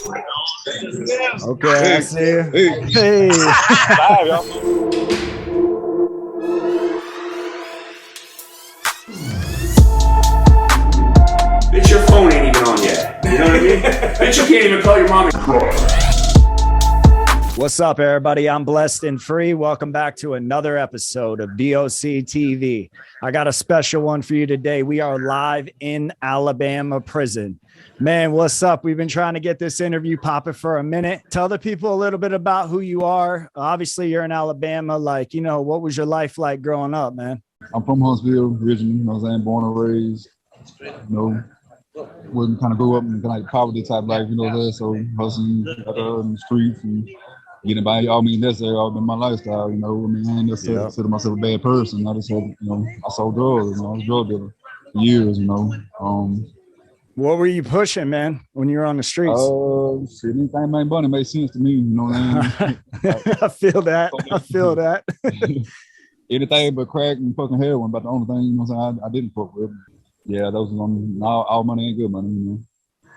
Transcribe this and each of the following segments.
Okay, I see you. Hey. Live, y'all. Bitch, your phone ain't even on yet. You know what I mean? Bitch, you can't even call your mom and cry. What's up, everybody? I'm Blessed and Free. Welcome back to another episode of DOC TV. I got a special one for you today. We are live in Alabama prison. Man, what's up? We've been trying to get this interview popping for a minute. Tell the people a little bit about who you are. Obviously, you're in Alabama. Like, what was your life like growing up, man? I'm from Huntsville originally, born and raised. Wasn't kind of grew up in like poverty type life, so hustling in the streets and getting by. That's all been my lifestyle, I ain't necessarily consider myself a bad person. I just had, I sold drugs, I was a drug dealer for years, What were you pushing, man, when you were on the streets? Anything made money made sense to me, I feel that. Anything but crack and fucking heroin, about the only thing, I didn't fuck with. Yeah, those all money ain't good money,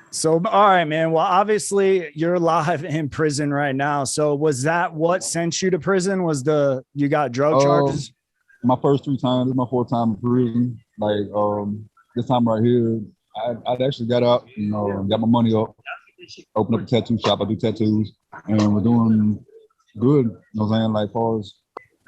So, all right, man. Well, obviously you're live in prison right now. So was that what sent you to prison? You got drug charges? My first 3 times, this is my 4th time in prison. Like, this time right here, I actually got out, got my money up, opened up a tattoo shop. I do tattoos, and we're doing good, like far as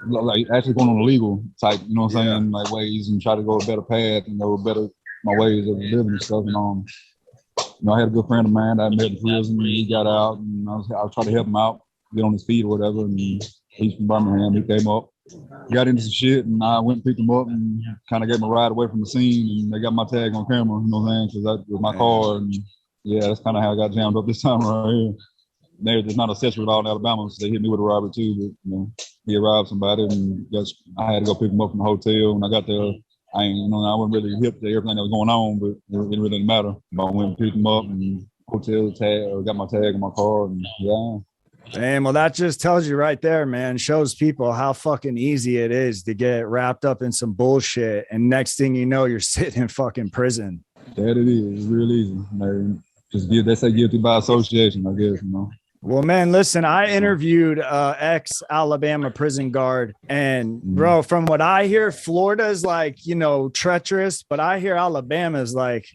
like actually going on the legal type, like ways and try to go a better path, better my ways of living and stuff. And I had a good friend of mine that I met in prison. He got out, and I was trying to help him out, get on his feet or whatever. And he's from Birmingham. He came up, got into some shit, and I went and picked him up and kind of gave him a ride away from the scene. And they got my tag on camera, because that was my car. And yeah, that's kind of how I got jammed up this time right here. There's not a accessory at all in Alabama, so they hit me with a robbery too. But he robbed somebody, and I had to go pick him up from the hotel. When I got there, I wasn't really hip to everything that was going on, but it really didn't matter. But I went and picked him up, and hotel tag, got my tag in my car, and yeah. Damn, well, that just tells you right there, man. Shows people how fucking easy it is to get wrapped up in some bullshit, and next thing you know, you're sitting in fucking prison. That it is. It's real easy. They say guilty by association, I guess, Well, man, listen, I interviewed ex-Alabama prison guard, and bro, from what I hear, Florida is like, treacherous, but I hear Alabama is like,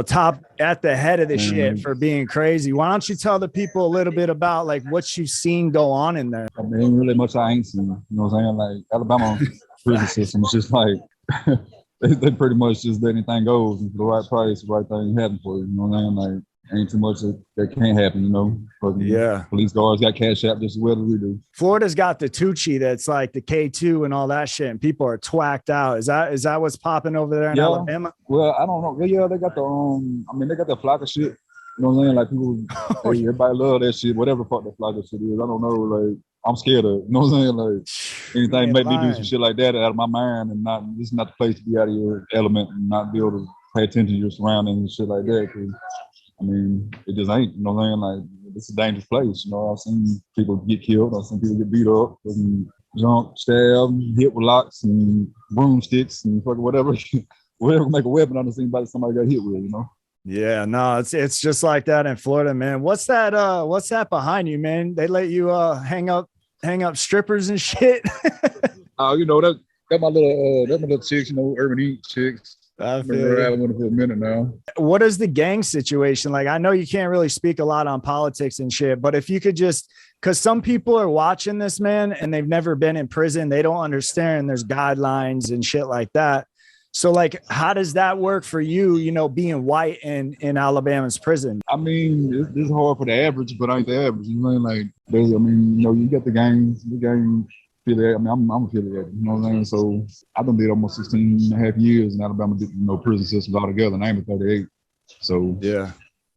top at the head of the shit for being crazy. Why don't you tell the people a little bit about like what you've seen go on in there? Ain't really much I ain't seen, like Alabama prison system is just like, they pretty much just let anything go for the right price, the right thing happen for you, like, ain't too much that can't happen, Yeah. Police guards got cash out just as well as we do. Florida's got the Tucci that's like the K2 and all that shit, and people are twacked out. Is that what's popping over there in Alabama? Well, I don't know. Yeah, they got the they got that flocker shit. Like people, everybody love that shit. Whatever fuck that flocker shit is, I don't know. Like I'm scared of it. Like anything make me do some shit like that out of my mind, and this is not the place to be out of your element and not be able to pay attention to your surroundings and shit like that. Cause it just ain't, like, it's a dangerous place. I've seen people get killed. I've seen people get beat up and jumped, stabbed, hit with locks and broomsticks and fucking whatever make a weapon. I've seen somebody got hit with, Yeah, no, it's just like that in Florida, man. What's that behind you, man? They let you hang up strippers and shit. That's my little chicks, urban eat chicks. I've been having one for a minute now. What is the gang situation like? I know you can't really speak a lot on politics and shit, but if you could just, because some people are watching this, man, and they've never been in prison, they don't understand there's guidelines and shit like that. So, like, how does that work for you? Being white in Alabama's prison. It's hard for the average, but ain't the average. You get the gang affiliated. I'm affiliated, So I've been there almost 16 and a half years in Alabama, prison systems altogether, and I'm 38. So yeah,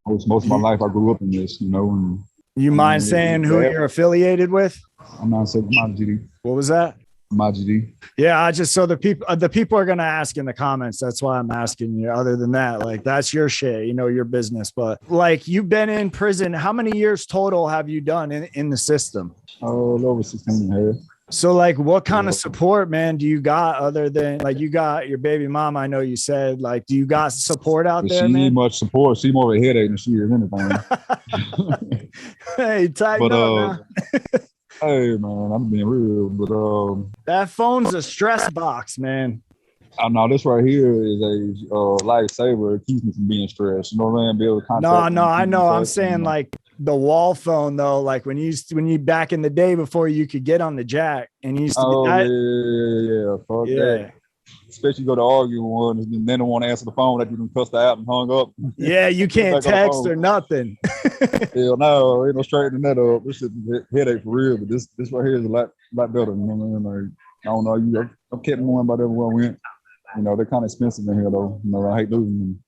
most of my life I grew up in this, and you mind saying who you're affiliated with? I'm not saying my GD. What was that? My GD. Yeah, so the people are gonna ask in the comments. That's why I'm asking you. Other than that, like that's your shit, your business. But like you've been in prison. How many years total have you done in the system? Oh, over 16 and a half. So like what kind of support, man, do you got other than like you got your baby mama? I know you said like, do you got support out there, She man? need much support. She more of a headache than she is anything. Hey, tighten But up now. hey man, I'm being real. But That phone's a stress box, man. I know this right here is a lifesaver. It keeps me from being stressed. You know what I mean? Be able to No, contact no, me, I keep me in know. I'm touch, saying like the wall phone though, like when you back in the day before you could get on the jack and you used to be oh that. yeah. Fuck Yeah. that. Especially go to argue one, and then they don't want to answer the phone that you done cussed out and hung up. Yeah, you Get can't back on the text phone. or nothing. Hell no, ain't no straightening that up. This shit is a headache for real. But this right here is a lot better. You know what I mean? Like I don't know, I've kept one about everywhere I went. You know, they're kind of expensive in here though. You know, I hate losing them.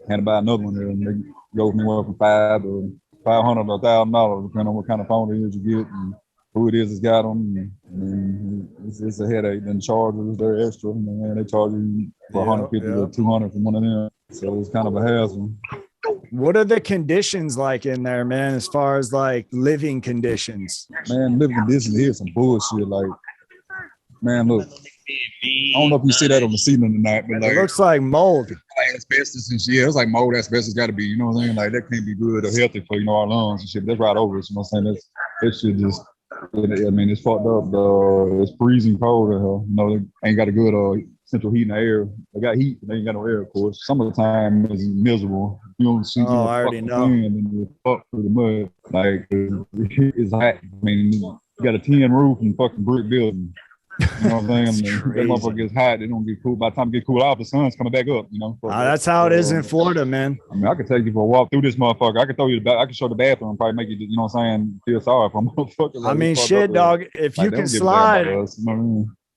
Had to buy another one here, and they go anywhere from $500 to $1,000, depending on what kind of phone it is you get and who it is that's got them. And it's a headache. Then chargers, they're extra. You know, man, they charge you for 150 to 200 from one of them. So it's kind of a hassle. What are the conditions like in there, man, as far as like living conditions? Man, living conditions here some bullshit. Like, man, look, I don't know if you see that on the ceiling tonight, but like, It looks like mold. like asbestos and shit. It's like mold, asbestos got to be, you know what I'm saying? Like, that can't be good or healthy for, you know, our lungs and shit. That's right over us, you know what I'm saying? That shit just, I mean, it's fucked up. It's freezing cold. You know, they ain't got a good central heat in the air. They got heat, but they ain't got no air, of course. Summertime is miserable. You don't see I already know. And you're fucked through the mud. Like, it's hot. I mean, you got a tin roof and fucking brick building. You know what I'm saying? That motherfucker gets hot. They don't get cool. By the time it get cool off, the sun's coming back up. You know. That's how it is in Florida, man. I mean, I could take you for a walk through this motherfucker. I could throw you I could show the bathroom, probably make you, you know what I'm saying, feel sorry for a motherfucker. Like, I mean, shit, dog. If you can slide,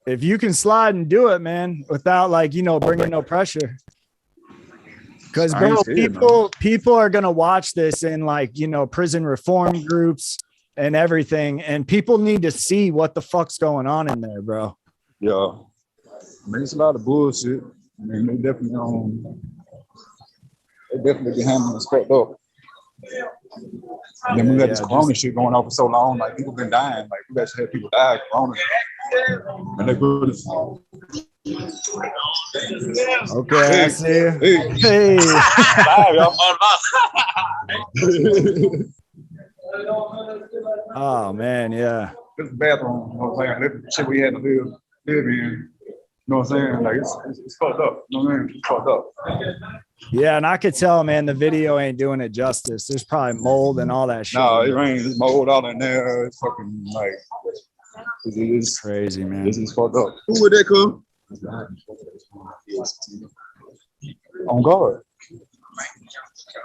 if you can slide and do it, man, without like bringing no pressure. Because bro, people are gonna watch this in like prison reform groups and everything, and people need to see what the fuck's going on in there, bro. Yeah, I mean, it's a lot of bullshit. I mean, they definitely be handling this fucked up. And then we got this corona shit going on for so long, like people been dying, like we actually had people die of corona, and they put it. Okay, hey, I see you. Hey. Oh man, yeah. This is the bathroom, you know what I'm saying? This shit we had to live in. You know what I'm saying? Like it's fucked up. You know what I mean? It's fucked up. Yeah, and I could tell, man, the video ain't doing it justice. There's probably mold and all that shit. No, it ain't. There's mold all in there. It's fucking like it's crazy, man. This is fucked up. Who would that come? On guard.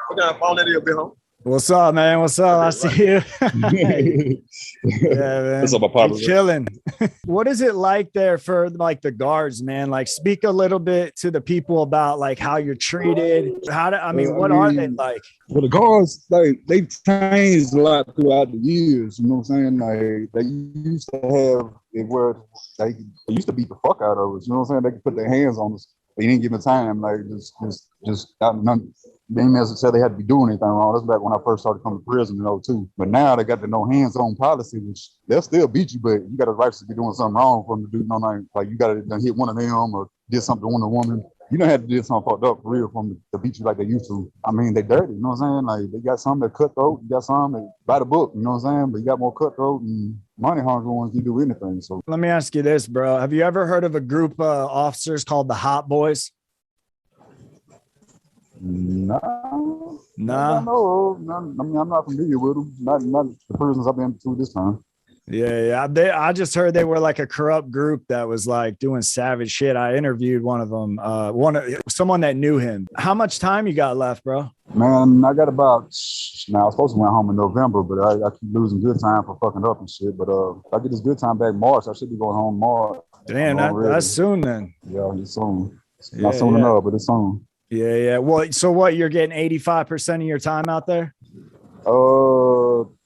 What kind of phone that is, big home? What's up, man? What's up? I see you. Yeah, man. What's up, my partner? Chilling. What is it like there for like the guards, man? Like, speak a little bit to the people about like how you're treated. What are they like? Well, the guards, like they've changed a lot throughout the years. You know what I'm saying? Like they used to have it where they used to beat the fuck out of us. You know what I'm saying? They could put their hands on us. They didn't give them time. Like just none. They didn't necessarily have to be doing anything wrong. That's back when I first started coming to prison in 2002. But now they got the no hands-on policy, which they'll still beat you, but you got a right to be doing something wrong for them to do. Like you got to hit one of them or did something to one of the woman. You don't have to do something fucked up for real for them to beat you like they used to. I mean, they dirty, you know what I'm saying? Like they got some that cutthroat, you got some that by the book, you know what I'm saying? But you got more cutthroat and money hungry ones, you do anything. So let me ask you this, bro. Have you ever heard of a group of officers called the Hot Boys? No. No. I mean, I'm not familiar with them. Not the prisons I've been to this time. Yeah. I just heard they were like a corrupt group that was like doing savage shit. I interviewed one of them, someone that knew him. How much time you got left, bro? Man, I got about. Now I was supposed to went home in November, but I keep losing good time for fucking up and shit. But if I get this good time back March, I should be going home March. Damn, that's soon then. Yeah, it's soon. Not soon enough, but it's soon. Yeah. Well, so what? You're getting 85% of your time out there?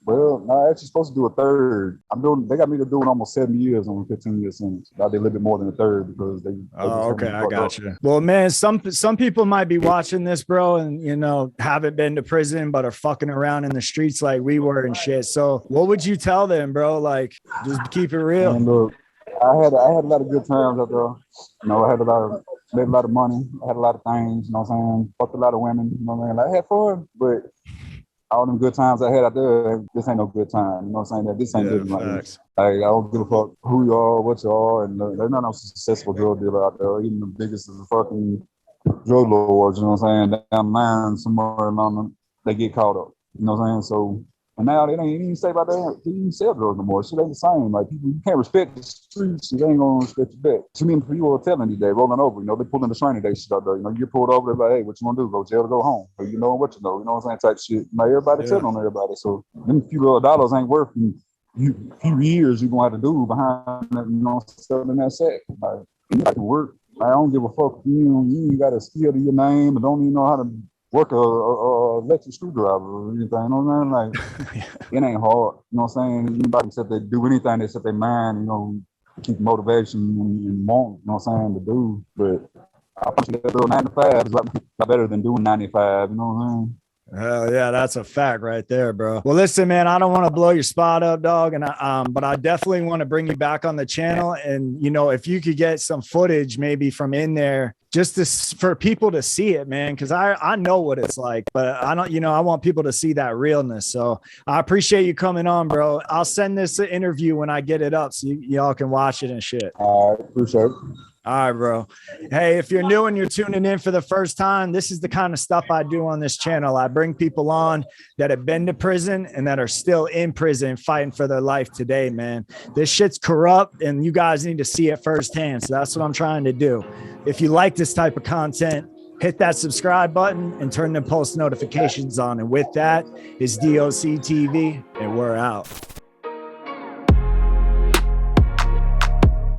Well, no, I'm actually supposed to do a third. They got me to doing almost 7 years on a 15-year sentence. I did a little bit more than a third because they. Oh, okay, I got you. Well, man, some people might be watching this, bro, and haven't been to prison but are fucking around in the streets like we were and shit. So, what would you tell them, bro? Like, just keep it real. And look, I had a lot of good times out there. You know, I had made a lot of money. I had a lot of things. You know what I'm saying? Fucked a lot of women. You know what I mean? Like, I had fun, but all them good times I had out there, this ain't no good time. You know what I'm saying? That this ain't living like this. Like, I don't give a fuck who you are, what you are, and there's not no successful drug dealer out there. Even the biggest is the fucking drug lords. You know what I'm saying? Down the line somewhere along them, they get caught up. You know what I'm saying? So. And now they ain't even say about that. They even sell drugs no more. Shit ain't the same. Like, people, you can't respect the streets. They ain't gonna respect you back. Too many people are telling these days, rolling over. You know, they pulling the training day shit out there. You know, you get pulled over, they're like, hey, what you gonna do? Go jail or go home? Or you know what you know. You know what I'm saying? Type shit. Like, everybody telling on everybody. So them few little dollars ain't worth few years you're gonna have to do behind that, you know, selling that sack. Like, you got to work. I don't give a fuck. You ain't got a skill to your name and don't even know how to work a electric screwdriver or anything. You know what I'm saying? Like, it ain't hard. You know what I'm saying? Anybody except they do anything except they mind, you know, keep motivation and want, you know what I'm saying, to do. But I think that little 9 to 5 is a lot better than doing 95. You know what I'm saying? Hell yeah, that's a fact right there, bro. Well, listen, man, I don't want to blow your spot up, dog, and but I definitely want to bring you back on the channel. And you know, if you could get some footage maybe from in there, just for people to see it, man, because I know what it's like, but I don't, you know, I want people to see that realness. So I appreciate you coming on, bro. I'll send this interview when I get it up, so y'all can watch it and shit. I appreciate it. All right, bro. Hey, if you're new and you're tuning in for the first time, this is the kind of stuff I do on this channel. I bring people on that have been to prison and that are still in prison fighting for their life today, man. This shit's corrupt and you guys need to see it firsthand. So that's what I'm trying to do. If you like this type of content, hit that subscribe button and turn the post notifications on. And with that is DOC TV, and we're out.